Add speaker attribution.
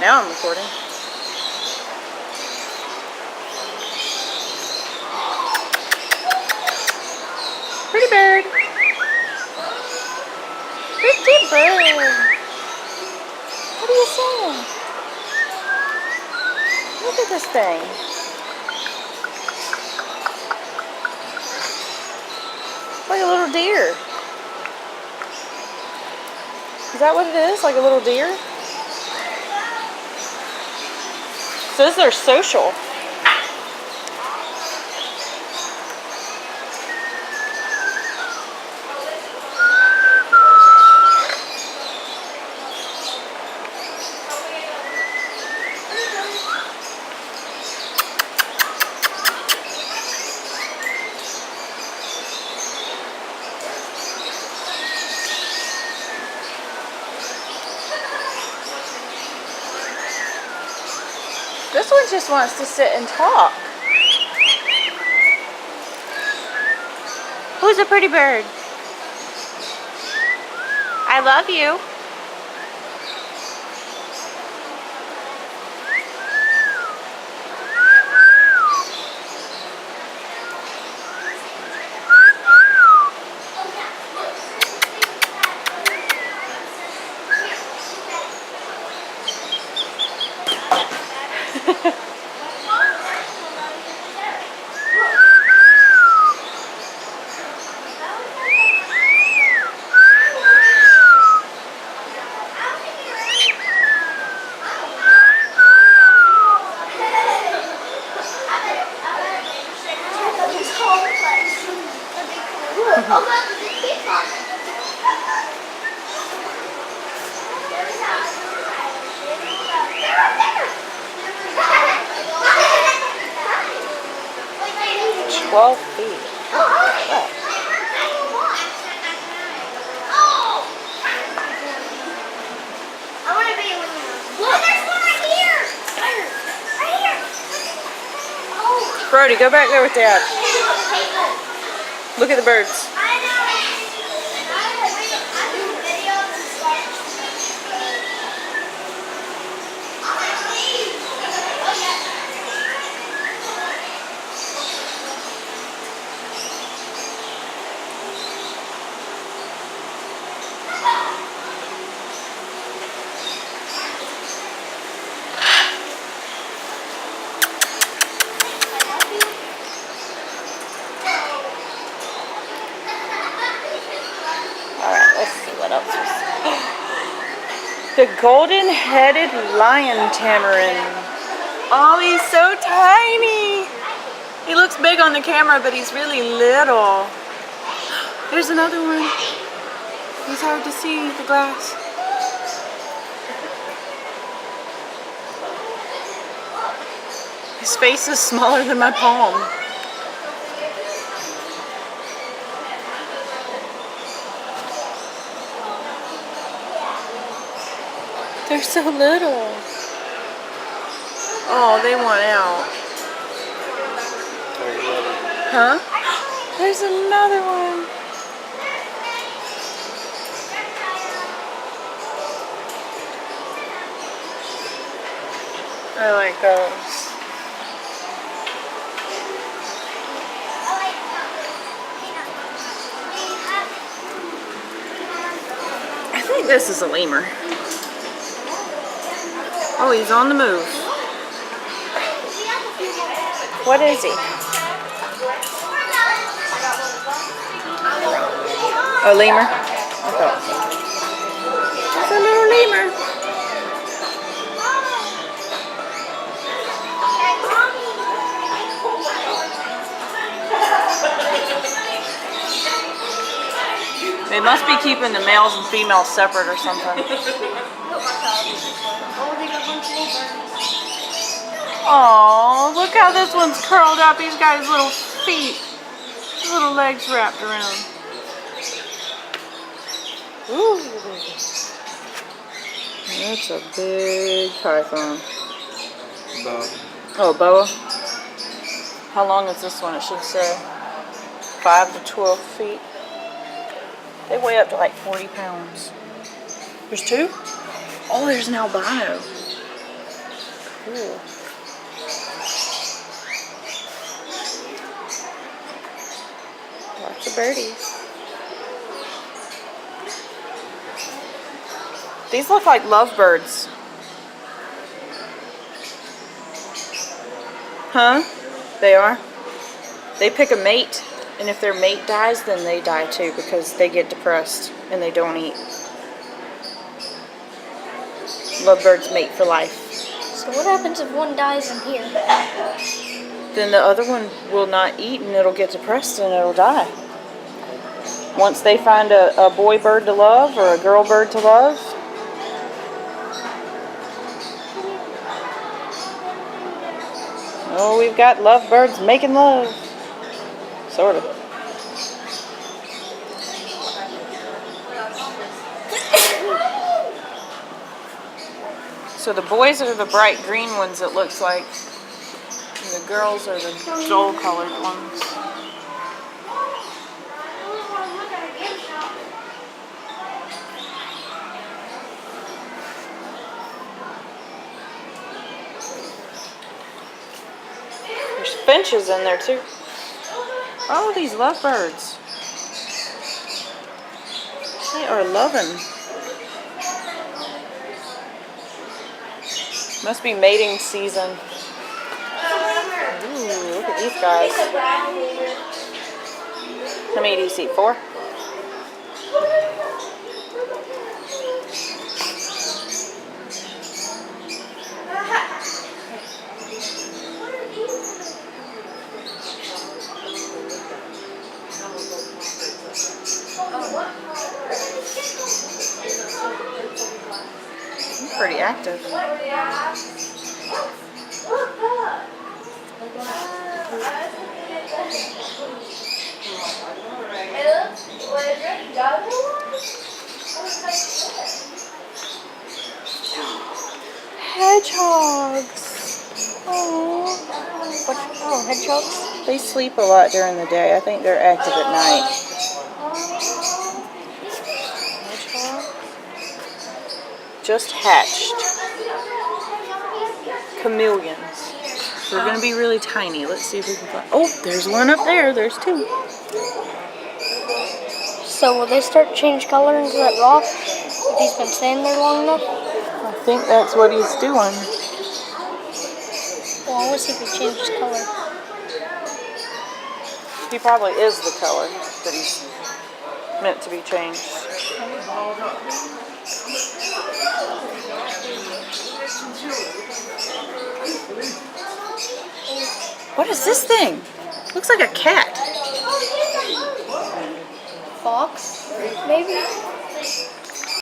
Speaker 1: Now I'm recording. Pretty bird. Pretty bird. What are you saying? Look at this thing. Like a little deer. Is that what it is? Like a little deer? Says they're social. This one just wants to sit and talk. Who's a pretty bird? I love you. Brody, go back there with Dad. Look at the birds. The golden-headed lion tamarin. Oh, he's so tiny. He looks big on the camera, but he's really little. There's another one. He's hard to see, the glass. His face is smaller than my palm. They're so little. Oh, they want out. Huh? There's another one. I like those. I think this is a lemur. Oh, he's on the move. What is he? A lemur? It's a little lemur. They must be keeping the males and females separate or something. Oh, look how this one's curled up. He's got his little feet, his little legs wrapped around. Ooh. That's a big python.
Speaker 2: Boa.
Speaker 1: Oh, boa. How long is this one? It should say 5 to 12 feet. They weigh up to like 40 pounds. There's two? Oh, there's an albino. cool. Lots of birdies. These look like lovebirds. Huh? They are? They pick a mate, and if their mate dies, then they die too because they get depressed and they don't eat. Lovebirds mate for life.
Speaker 3: So what happens if one dies in here?
Speaker 1: Then the other one will not eat and it'll get depressed and it'll die. Once they find a boy bird to love or a girl bird to love. Oh, we've got lovebirds making love. Sort of. So the boys are the bright green ones, it looks like. And the girls are the dull colored ones. There's finches in there too. Oh, these lovebirds. They are loving. Must be mating season. Ooh, look at these guys. How many do you see? 4? Pretty active. Hedgehogs. Oh,
Speaker 3: Hedgehogs?
Speaker 1: they sleep a lot during the day. I think they're active at night. Hedgehog. Just hatched. Chameleons. They're going to be really tiny. Let's see if we can find... Oh, there's one up there. There's 2.
Speaker 3: So will they start to change color into that rock if he's been staying there long enough?
Speaker 1: I think that's what he's doing.
Speaker 3: Well, I want to see if he changes color.
Speaker 1: He probably is the color that he's meant to be changed. What is this thing? Looks like a cat.
Speaker 3: Fox, maybe?